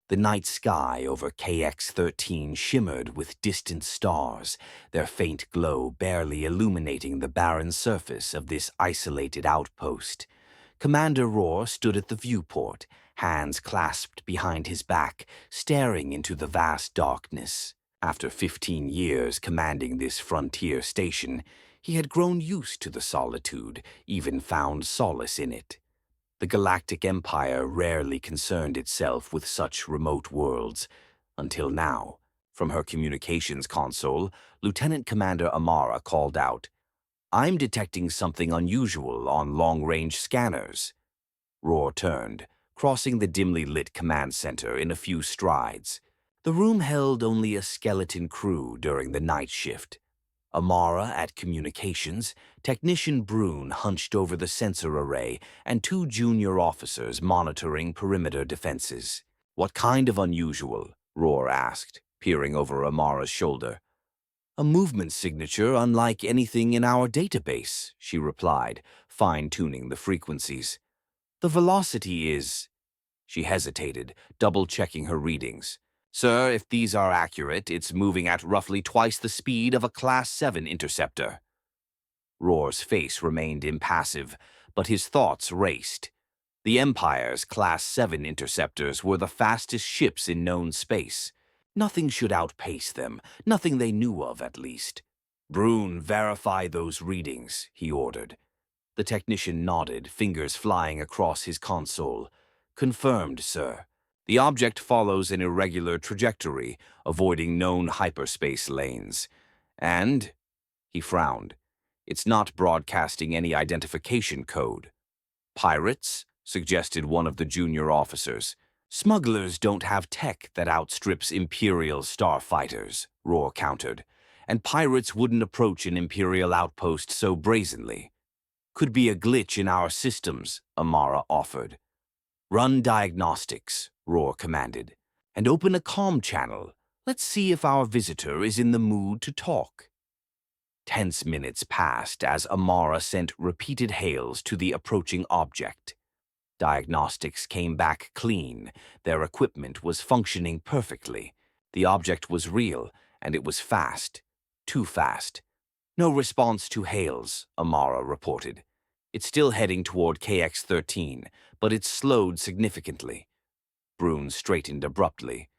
The night sky over KX-13 shimmered with distant stars, their faint glow barely illuminating the barren surface of this isolated outpost. Commander Rohr stood at the viewport, hands clasped behind his back, staring into the vast darkness. After 15 years commanding this frontier station, he had grown used to the solitude, even found solace in it. The Galactic Empire rarely concerned itself with such remote worlds, until now. From her communications console, Lieutenant Commander Amara called out, "I'm detecting something unusual on long-range scanners." Rohr turned, crossing the dimly lit command center in a few strides. The room held only a skeleton crew during the night shift. Amara at communications, Technician Brune hunched over the sensor array, and two junior officers monitoring perimeter defenses. "What kind of unusual?" Rohr asked, peering over Amara's shoulder. "A movement signature unlike anything in our database," she replied, fine-tuning the frequencies. "The velocity is—" She hesitated, double-checking her readings. "Sir, if these are accurate, it's moving at roughly twice the speed of a Class 7 interceptor." Rohr's face remained impassive, but his thoughts raced. The Empire's Class 7 interceptors were the fastest ships in known space. Nothing should outpace them, nothing they knew of at least. "Brune, verify those readings," he ordered. The technician nodded, fingers flying across his console. "Confirmed, sir. The object follows an irregular trajectory, avoiding known hyperspace lanes. And," he frowned, "it's not broadcasting any identification code." "Pirates?" suggested one of the junior officers. "Smugglers don't have tech that outstrips Imperial starfighters," Rohr countered, "and pirates wouldn't approach an Imperial outpost so brazenly." "Could be a glitch in our systems," Amara offered. "Run diagnostics," Rohr commanded, "and open a comm channel. Let's see if our visitor is in the mood to talk." Tense minutes passed as Amara sent repeated hails to the approaching object. Diagnostics came back clean. Their equipment was functioning perfectly. The object was real, and it was fast. Too fast. "No response to hails," Amara reported. "It's still heading toward KX-13, but it's slowed significantly." Brune straightened abruptly.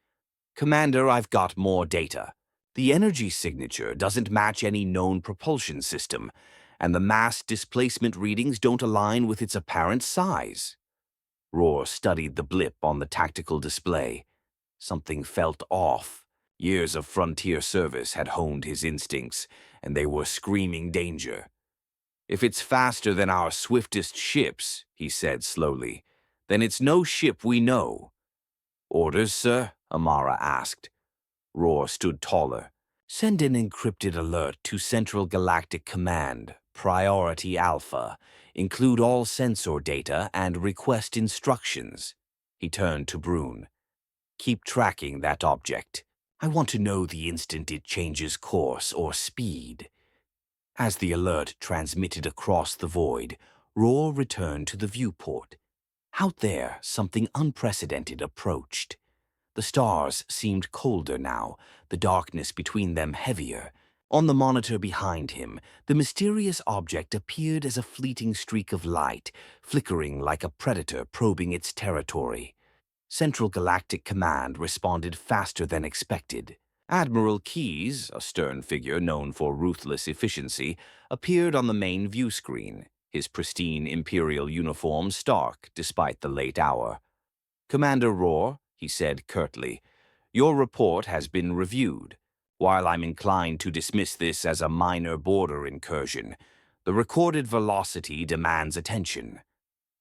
"Commander, I've got more data. The energy signature doesn't match any known propulsion system, and the mass displacement readings don't align with its apparent size." Rohr studied the blip on the tactical display. Something felt off. Years of frontier service had honed his instincts, and they were screaming danger. "If it's faster than our swiftest ships," he said slowly, "then it's no ship we know." "Orders, sir?" Amara asked. Rohr stood taller. "Send an encrypted alert to Central Galactic Command, Priority Alpha. Include all sensor data and request instructions." He turned to Brune. "Keep tracking that object. I want to know the instant it changes course or speed." As the alert transmitted across the void, Rohr returned to the viewport. Out there, something unprecedented approached. The stars seemed colder now, the darkness between them heavier. On the monitor behind him, the mysterious object appeared as a fleeting streak of light, flickering like a predator probing its territory. Central Galactic Command responded faster than expected. Admiral Keyes, a stern figure known for ruthless efficiency, appeared on the main view screen, his pristine Imperial uniform stark despite the late hour. "Commander Rohr," he said curtly, "your report has been reviewed. While I'm inclined to dismiss this as a minor border incursion, the recorded velocity demands attention."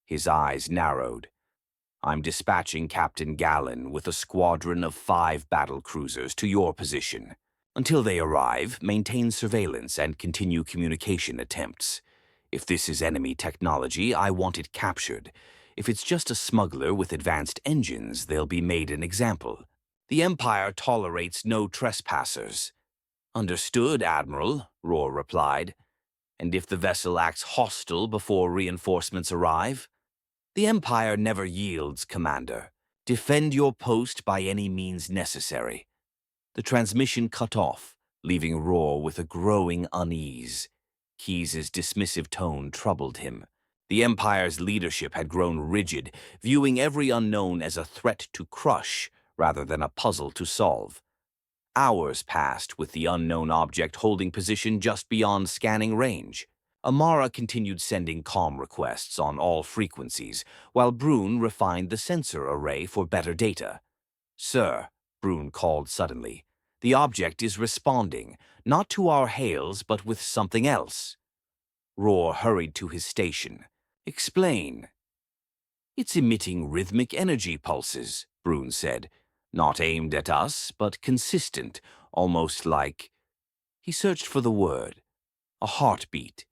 His eyes narrowed. "I'm dispatching Captain Gallen with a squadron of 5 battle cruisers to your position. Until they arrive, maintain surveillance and continue communication attempts. If this is enemy technology, I want it captured. If it's just a smuggler with advanced engines, they'll be made an example. The Empire tolerates no trespassers." "Understood, Admiral," Rohr replied. "And if the vessel acts hostile before reinforcements arrive?" "The Empire never yields, Commander. Defend your post by any means necessary. The transmission cut off, leaving Roar with a growing unease. Keyes' dismissive tone troubled him. The Empire's leadership had grown rigid, viewing every unknown as a threat to crush rather than a puzzle to solve. Hours passed with the unknown object holding position just beyond scanning range. Amara continued sending comm requests on all frequencies, while Brune refined the sensor array for better data. "Sir," Brune called suddenly, "the object is responding, not to our hails but with something else." Roar hurried to his station. "Explain." "It's emitting rhythmic energy pulses," Brune said. "Not aimed at us, but consistent, almost like—" He searched for the word. "A heartbeat."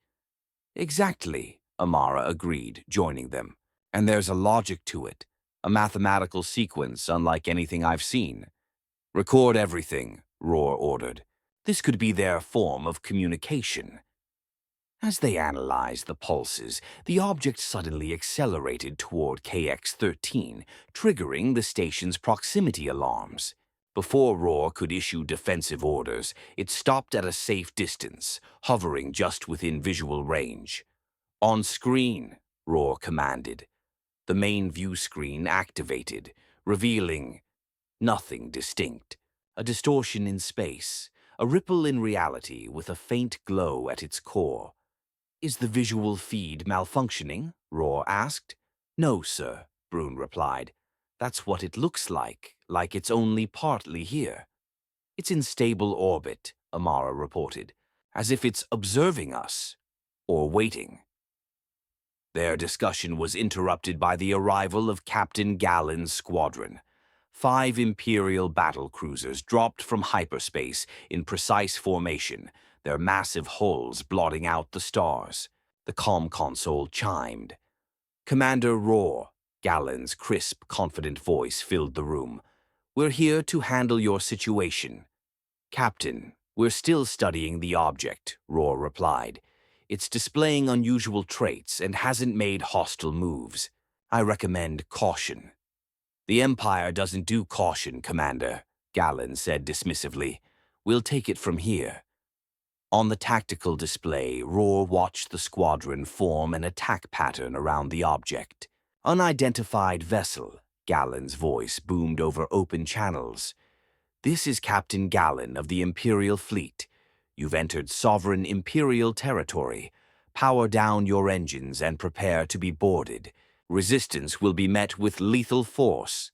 "Exactly," Amara agreed, joining them. "And there's a logic to it, a mathematical sequence unlike anything I've seen." "Record everything," Roar ordered. "This could be their form of communication." As they analyzed the pulses, the object suddenly accelerated toward KX-13, triggering the station's proximity alarms. Before Roar could issue defensive orders, it stopped at a safe distance, hovering just within visual range. "On screen," Roar commanded. The main view screen activated, revealing nothing distinct. A distortion in space, a ripple in reality with a faint glow at its core. "Is the visual feed malfunctioning?" Roar asked. "No, sir," Brune replied. "That's what it looks like it's only partly here." "It's in stable orbit," Amara reported, "as if it's observing us, or waiting." Their discussion was interrupted by the arrival of Captain Gallen's squadron. 5 Imperial battle cruisers dropped from hyperspace in precise formation, their massive hulls blotting out the stars. The comm console chimed. "Commander Roar," Gallen's crisp, confident voice filled the room. "We're here to handle your situation." "Captain, we're still studying the object," Roar replied. "It's displaying unusual traits and hasn't made hostile moves. I recommend caution." "The Empire doesn't do caution, Commander," Gallen said dismissively. "We'll take it from here." On the tactical display, Roar watched the squadron form an attack pattern around the object. "Unidentified vessel," Gallen's voice boomed over open channels. "This is Captain Gallen of the Imperial Fleet. You've entered sovereign Imperial territory. Power down your engines and prepare to be boarded. Resistance will be met with lethal force."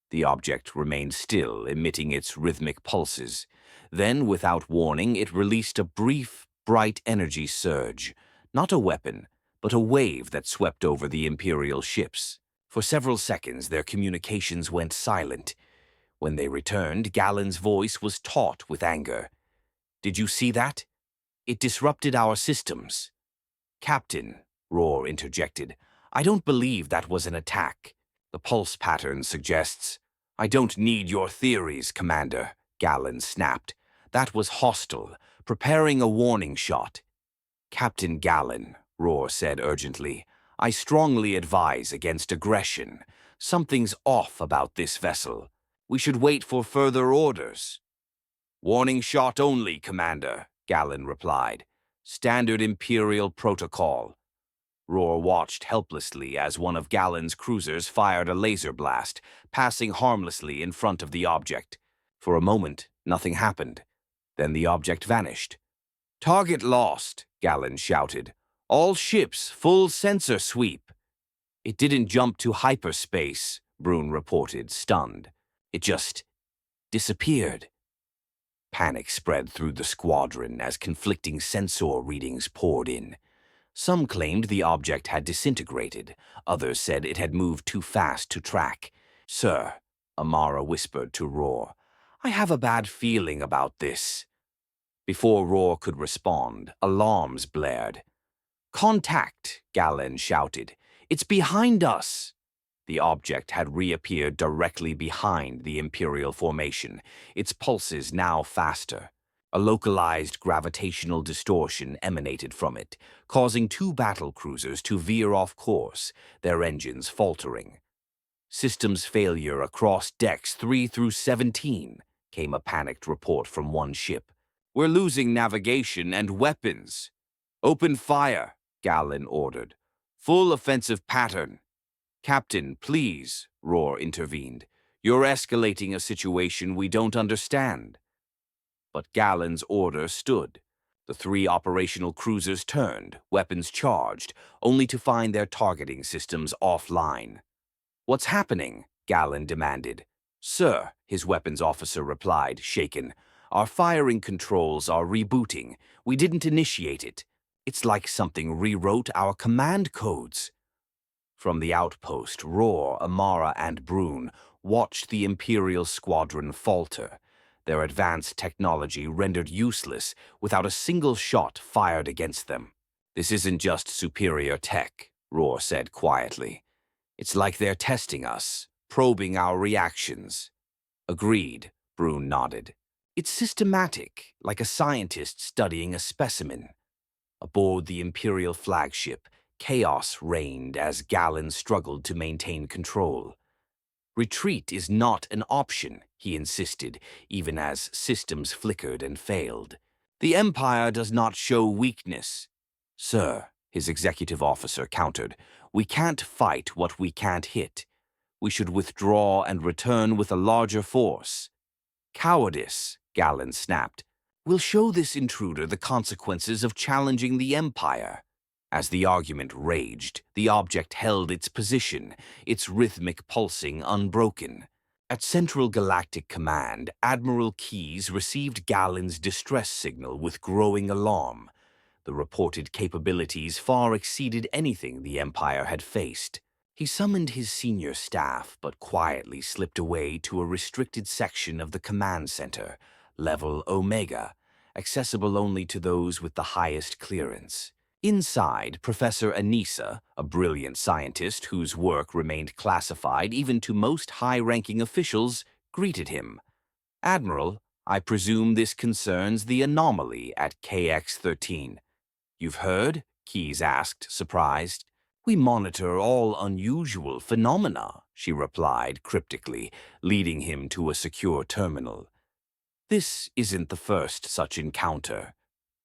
The object remained still, emitting its rhythmic pulses. Then, without warning, it released a brief, bright energy surge. Not a weapon, but a wave that swept over the Imperial ships. For several seconds, their communications went silent. When they returned, Gallen's voice was taut with anger. "Did you see that? It disrupted our systems." "Captain," Roar interjected, "I don't believe that was an attack. The pulse pattern suggests—" "I don't need your theories, Commander," Gallen snapped. "That was hostile, preparing a warning shot." "Captain Gallen," Roar said urgently, "I strongly advise against aggression. Something's off about this vessel. We should wait for further orders." "Warning shot only, Commander," Gallen replied. "Standard Imperial protocol." Roar watched helplessly as one of Gallen's cruisers fired a laser blast, passing harmlessly in front of the object. For a moment, nothing happened. Then the object vanished. "Target lost," Gallen shouted. "All ships, full sensor sweep." "It didn't jump to hyperspace," Brune reported, stunned. "It just disappeared." Panic spread through the squadron as conflicting sensor readings poured in. Some claimed the object had disintegrated. Others said it had moved too fast to track. "Sir," Amara whispered to Roar, "I have a bad feeling about this." Before Roar could respond, alarms blared. "Contact!" Gallen shouted. "It's behind us!" The object had reappeared directly behind the Imperial formation, its pulses now faster. A localized gravitational distortion emanated from it, causing 2 battle cruisers to veer off course, their engines faltering. Systems failure across decks 3 through 17, came a panicked report from one ship. We're losing navigation and weapons. Open fire, Gallon ordered. Full offensive pattern. Captain, please, Roar intervened. You're escalating a situation we don't understand. But Gallon's order stood. The three operational cruisers turned, weapons charged, only to find their targeting systems offline. What's happening? Gallon demanded. Sir, his weapons officer replied, shaken. Our firing controls are rebooting. We didn't initiate it. It's like something rewrote our command codes. From the outpost, Roar, Amara, and Brune watched the Imperial squadron falter, their advanced technology rendered useless without a single shot fired against them. This isn't just superior tech, Roar said quietly. It's like they're testing us, probing our reactions. Agreed, Brune nodded. It's systematic, like a scientist studying a specimen. Aboard the Imperial flagship, chaos reigned as Gallon struggled to maintain control. Retreat is not an option, he insisted, even as systems flickered and failed. The Empire does not show weakness. Sir, his executive officer countered, we can't fight what we can't hit. We should withdraw and return with a larger force. Cowardice, Gallon snapped. We'll show this intruder the consequences of challenging the Empire. As the argument raged, the object held its position, its rhythmic pulsing unbroken. At Central Galactic Command, Admiral Keyes received Gallon's distress signal with growing alarm. The reported capabilities far exceeded anything the Empire had faced. He summoned his senior staff, but quietly slipped away to a restricted section of the command center, level Omega, accessible only to those with the highest clearance. Inside, Professor Anissa, a brilliant scientist whose work remained classified even to most high-ranking officials, greeted him. Admiral, I presume this concerns the anomaly at KX-13. You've heard? Keyes asked, surprised. We monitor all unusual phenomena, she replied cryptically, leading him to a secure terminal. This isn't the first such encounter.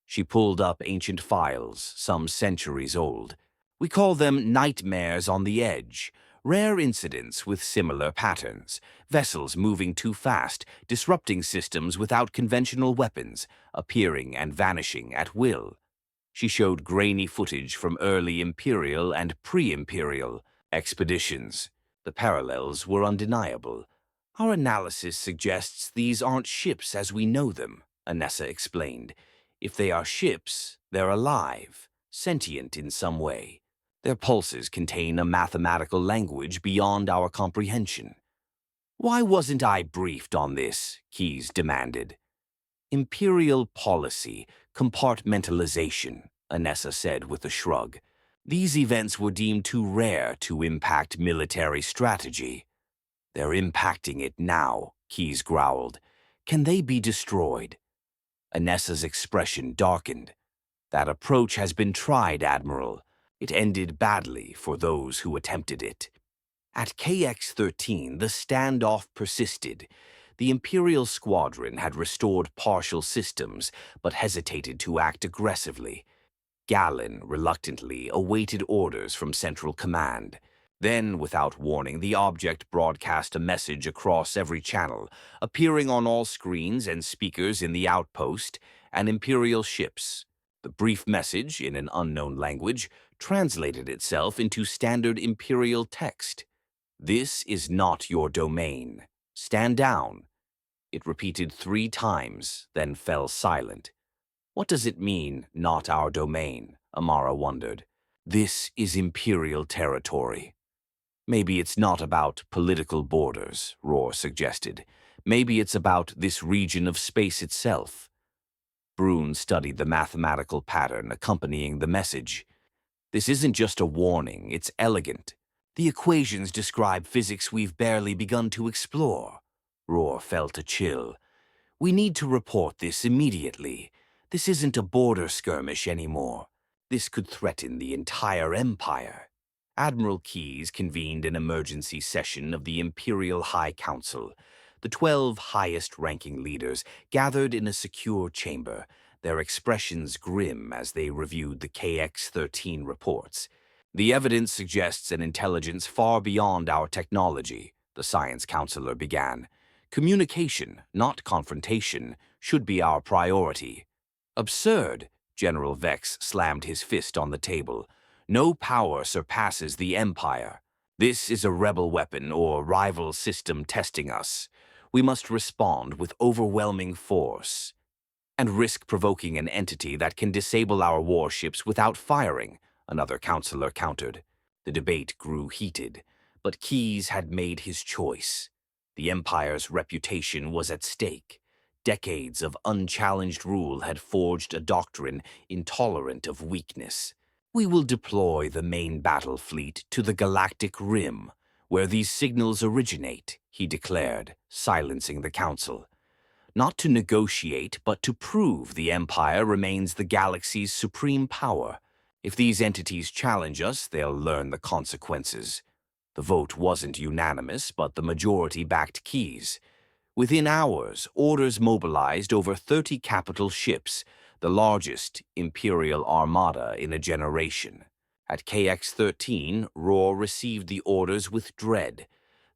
She pulled up ancient files, some centuries old. We call them nightmares on the edge, rare incidents with similar patterns, vessels moving too fast, disrupting systems without conventional weapons, appearing and vanishing at will. She showed grainy footage from early Imperial and pre-Imperial expeditions. The parallels were undeniable. Our analysis suggests these aren't ships as we know them, Anessa explained. If they are ships, they're alive, sentient in some way. Their pulses contain a mathematical language beyond our comprehension. Why wasn't I briefed on this? Keyes demanded. Imperial policy, compartmentalization, Anessa said with a shrug. These events were deemed too rare to impact military strategy. They're impacting it now, Keyes growled. Can they be destroyed? Anessa's expression darkened. That approach has been tried, Admiral. It ended badly for those who attempted it. At KX-13, the standoff persisted. The Imperial squadron had restored partial systems, but hesitated to act aggressively. Gallon reluctantly awaited orders from Central Command. Then, without warning, the object broadcast a message across every channel, appearing on all screens and speakers in the outpost and Imperial ships. The brief message, in an unknown language, translated itself into standard Imperial text. This is not your domain. Stand down. It repeated 3 times, then fell silent. What does it mean, not our domain? Amara wondered. This is Imperial territory. Maybe it's not about political borders, Roar suggested. Maybe it's about this region of space itself. Brune studied the mathematical pattern accompanying the message. This isn't just a warning, it's elegant. The equations describe physics we've barely begun to explore. Roar felt a chill. We need to report this immediately. This isn't a border skirmish anymore. This could threaten the entire Empire. Admiral Keyes convened an emergency session of the Imperial High Council. The 12 highest-ranking leaders gathered in a secure chamber, their expressions grim as they reviewed the KX-13 reports. The evidence suggests an intelligence far beyond our technology, the science counselor began. Communication, not confrontation, should be our priority. Absurd, General Vex slammed his fist on the table. No power surpasses the Empire. This is a rebel weapon or rival system testing us. We must respond with overwhelming force and risk provoking an entity that can disable our warships without firing, another counselor countered. The debate grew heated, but Keyes had made his choice. The Empire's reputation was at stake. Decades of unchallenged rule had forged a doctrine intolerant of weakness. We will deploy the main battle fleet to the galactic rim, where these signals originate, he declared, silencing the council. Not to negotiate, but to prove the Empire remains the galaxy's supreme power. If these entities challenge us, they'll learn the consequences. The vote wasn't unanimous, but the majority backed Keyes. Within hours, orders mobilized over 30 capital ships, the largest Imperial armada in a generation. At KX-13, Roar received the orders with dread.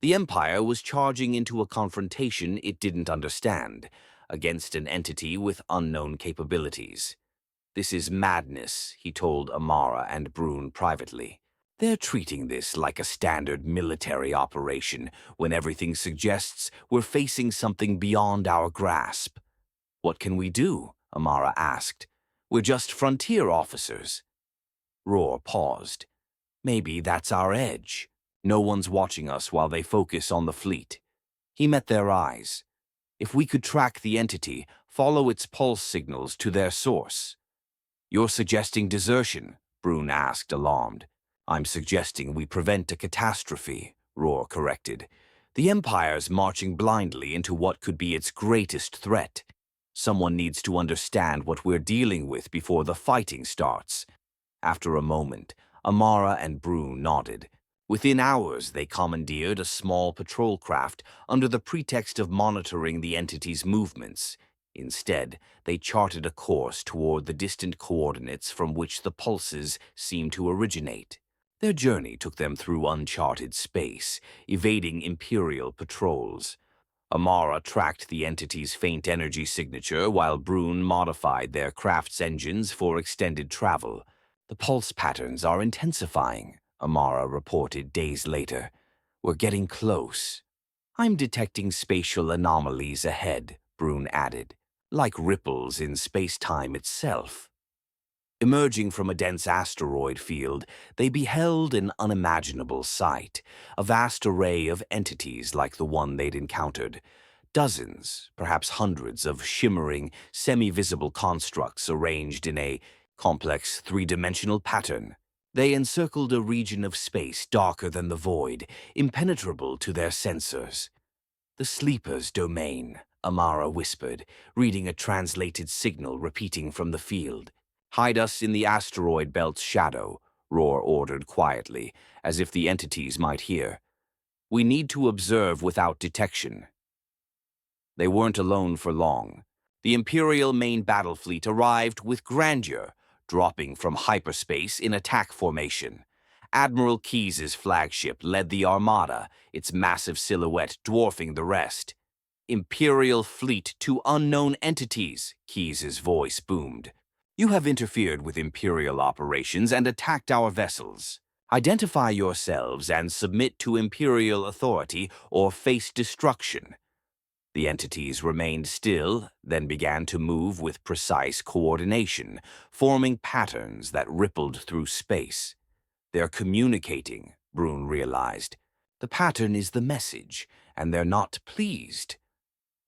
The Empire was charging into a confrontation it didn't understand, against an entity with unknown capabilities. This is madness, he told Amara and Brune privately. They're treating this like a standard military operation when everything suggests we're facing something beyond our grasp. What can we do? Amara asked. We're just frontier officers. Roar paused. Maybe that's our edge. No one's watching us while they focus on the fleet. He met their eyes. If we could track the entity, follow its pulse signals to their source. You're suggesting desertion? Brune asked, alarmed. I'm suggesting we prevent a catastrophe, Roar corrected. The Empire's marching blindly into what could be its greatest threat. Someone needs to understand what we're dealing with before the fighting starts. After a moment, Amara and Brune nodded. Within hours, they commandeered a small patrol craft under the pretext of monitoring the entity's movements. Instead, they charted a course toward the distant coordinates from which the pulses seemed to originate. Their journey took them through uncharted space, evading Imperial patrols. Amara tracked the entity's faint energy signature while Brune modified their craft's engines for extended travel. The pulse patterns are intensifying, Amara reported days later. We're getting close. I'm detecting spatial anomalies ahead, Brune added, like ripples in space-time itself. Emerging from a dense asteroid field, they beheld an unimaginable sight, a vast array of entities like the one they'd encountered. Dozens, perhaps hundreds of shimmering, semi-visible constructs arranged in a complex three-dimensional pattern. They encircled a region of space darker than the void, impenetrable to their sensors. The Sleeper's domain, Amara whispered, reading a translated signal repeating from the field. Hide us in the asteroid belt's shadow, Roar ordered quietly, as if the entities might hear. We need to observe without detection. They weren't alone for long. The Imperial main battle fleet arrived with grandeur, dropping from hyperspace in attack formation. Admiral Keyes' flagship led the armada, its massive silhouette dwarfing the rest. Imperial fleet to unknown entities, Keyes' voice boomed. You have interfered with Imperial operations and attacked our vessels. Identify yourselves and submit to Imperial authority or face destruction. The entities remained still, then began to move with precise coordination, forming patterns that rippled through space. They're communicating, Brune realized. The pattern is the message, and they're not pleased.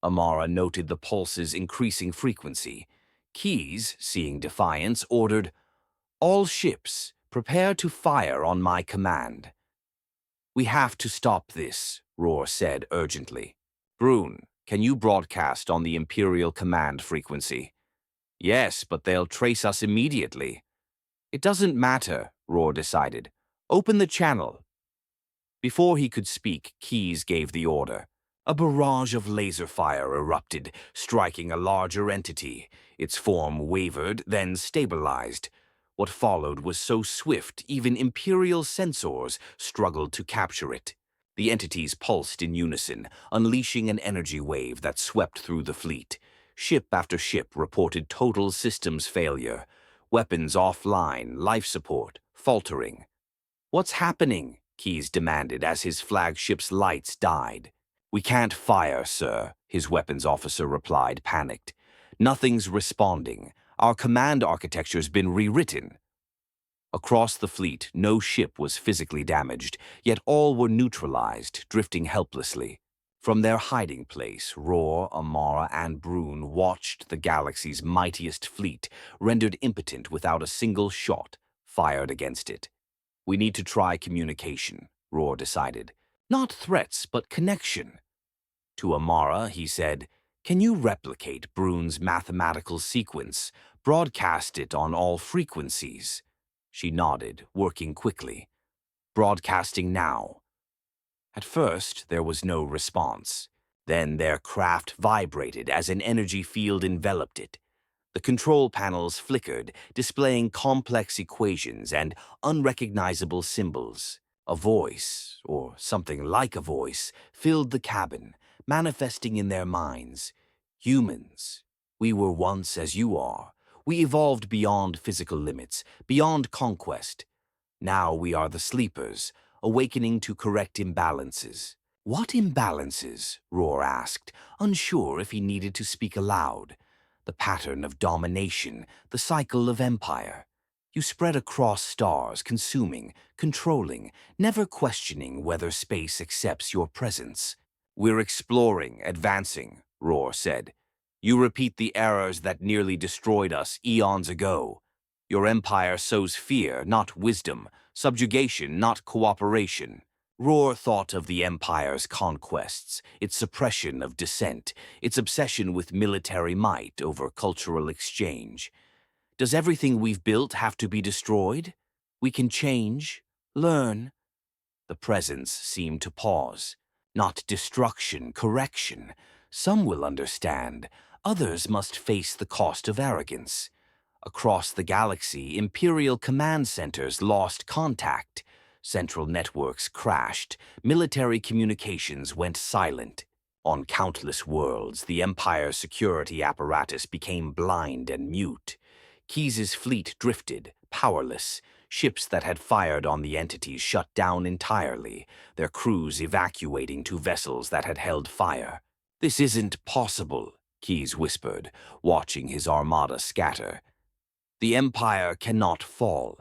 Amara noted the pulse's increasing frequency. Keyes, seeing defiance, ordered, "All ships, prepare to fire on my command." "We have to stop this," Roar said urgently. "Brune, can you broadcast on the Imperial command frequency?" "Yes, but they'll trace us immediately." "It doesn't matter," Roar decided. Open the channel. Before he could speak, Keyes gave the order. A barrage of laser fire erupted, striking a larger entity. Its form wavered, then stabilized. What followed was so swift, even Imperial sensors struggled to capture it. The entities pulsed in unison, unleashing an energy wave that swept through the fleet. Ship after ship reported total systems failure. Weapons offline, life support faltering. "What's happening?" Keyes demanded as his flagship's lights died. "We can't fire, sir," his weapons officer replied, panicked. "Nothing's responding. Our command architecture's been rewritten." Across the fleet, no ship was physically damaged, yet all were neutralized, drifting helplessly. From their hiding place, Roar, Amara, and Brune watched the galaxy's mightiest fleet, rendered impotent without a single shot fired against it. "We need to try communication," Roar decided. "Not threats, but connection." To Amara, he said, "Can you replicate Brune's mathematical sequence, broadcast it on all frequencies?" She nodded, working quickly. "Broadcasting now." At first, there was no response. Then their craft vibrated as an energy field enveloped it. The control panels flickered, displaying complex equations and unrecognizable symbols. A voice, or something like a voice, filled the cabin, manifesting in their minds. "Humans, we were once as you are. We evolved beyond physical limits, beyond conquest. Now we are the sleepers, awakening to correct imbalances." "What imbalances?" Roar asked, unsure if he needed to speak aloud. "The pattern of domination, the cycle of empire. You spread across stars, consuming, controlling, never questioning whether space accepts your presence." "We're exploring, advancing," Roar said. "You repeat the errors that nearly destroyed us eons ago. Your empire sows fear, not wisdom, subjugation, not cooperation." Roar thought of the Empire's conquests, its suppression of dissent, its obsession with military might over cultural exchange. "Does everything we've built have to be destroyed? We can change, learn." The presence seemed to pause. "Not destruction, correction. Some will understand. Others must face the cost of arrogance." Across the galaxy, Imperial command centers lost contact. Central networks crashed. Military communications went silent. On countless worlds, the Empire's security apparatus became blind and mute. Keyes' fleet drifted, powerless. Ships that had fired on the entities shut down entirely, their crews evacuating to vessels that had held fire. "This isn't possible," Keyes whispered, watching his armada scatter. "The Empire cannot fall."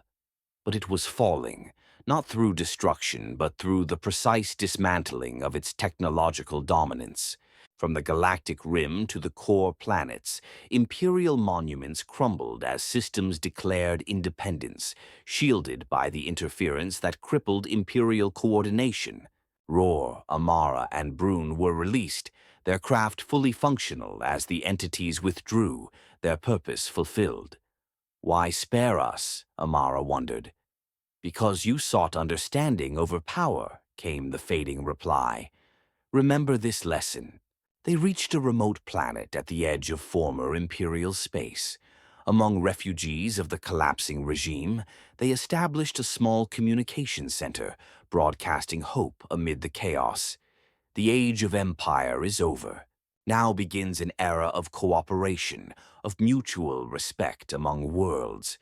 But it was falling, not through destruction, but through the precise dismantling of its technological dominance. From the galactic rim to the core planets, imperial monuments crumbled as systems declared independence, shielded by the interference that crippled imperial coordination. Roar, Amara, and Brune were released, their craft fully functional as the entities withdrew, their purpose fulfilled. "Why spare us?" Amara wondered. "Because you sought understanding over power," came the fading reply. "Remember this lesson." They reached a remote planet at the edge of former imperial space. Among refugees of the collapsing regime, they established a small communication center, broadcasting hope amid the chaos. "The age of empire is over. Now begins an era of cooperation, of mutual respect among worlds.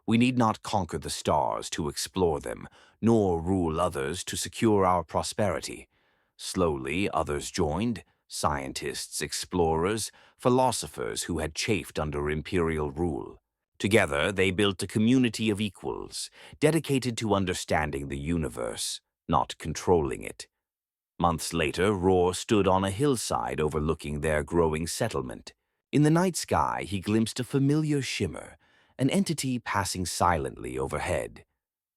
We need not conquer the stars to explore them, nor rule others to secure our prosperity." Slowly, others joined, scientists, explorers, philosophers who had chafed under imperial rule. Together, they built a community of equals, dedicated to understanding the universe, not controlling it. Months later, Roar stood on a hillside overlooking their growing settlement. In the night sky, he glimpsed a familiar shimmer, an entity passing silently overhead.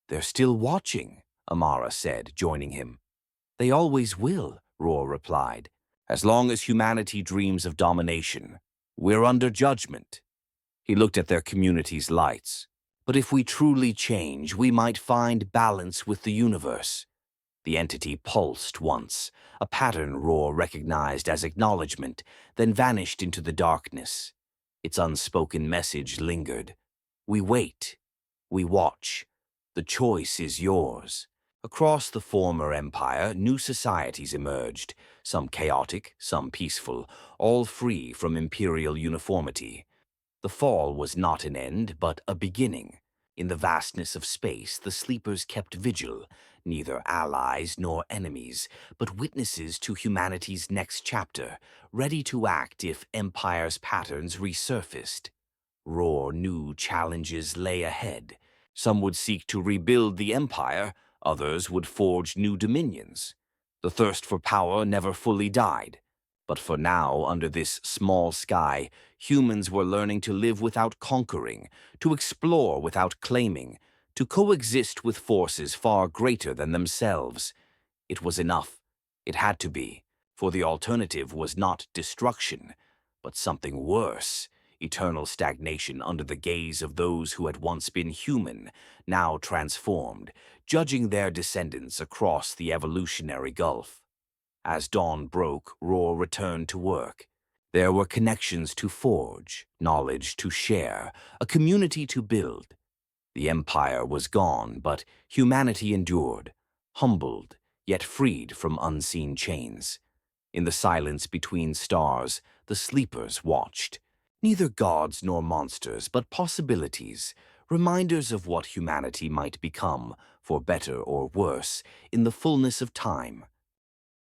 "They're still watching," Amara said, joining him. "They always will," Roar replied. "As long as humanity dreams of domination, we're under judgment." He looked at their community's lights. But if we truly change, we might find balance with the universe. The entity pulsed once, a pattern Roar recognized as acknowledgement, then vanished into the darkness. Its unspoken message lingered. We wait. We watch. The choice is yours. Across the former empire, new societies emerged, some chaotic, some peaceful, all free from imperial uniformity. The fall was not an end, but a beginning. In the vastness of space, the sleepers kept vigil, neither allies nor enemies, but witnesses to humanity's next chapter, ready to act if Empire's patterns resurfaced. Roar knew challenges lay ahead. Some would seek to rebuild the Empire, others would forge new dominions. The thirst for power never fully died. But for now, under this small sky, humans were learning to live without conquering, to explore without claiming, to coexist with forces far greater than themselves. It was enough. It had to be, for the alternative was not destruction, but something worse, eternal stagnation under the gaze of those who had once been human, now transformed, judging their descendants across the evolutionary gulf. As dawn broke, Roar returned to work. There were connections to forge, knowledge to share, a community to build. The Empire was gone, but humanity endured, humbled, yet freed from unseen chains. In the silence between stars, the sleepers watched. Neither gods nor monsters, but possibilities, reminders of what humanity might become, for better or worse, in the fullness of time.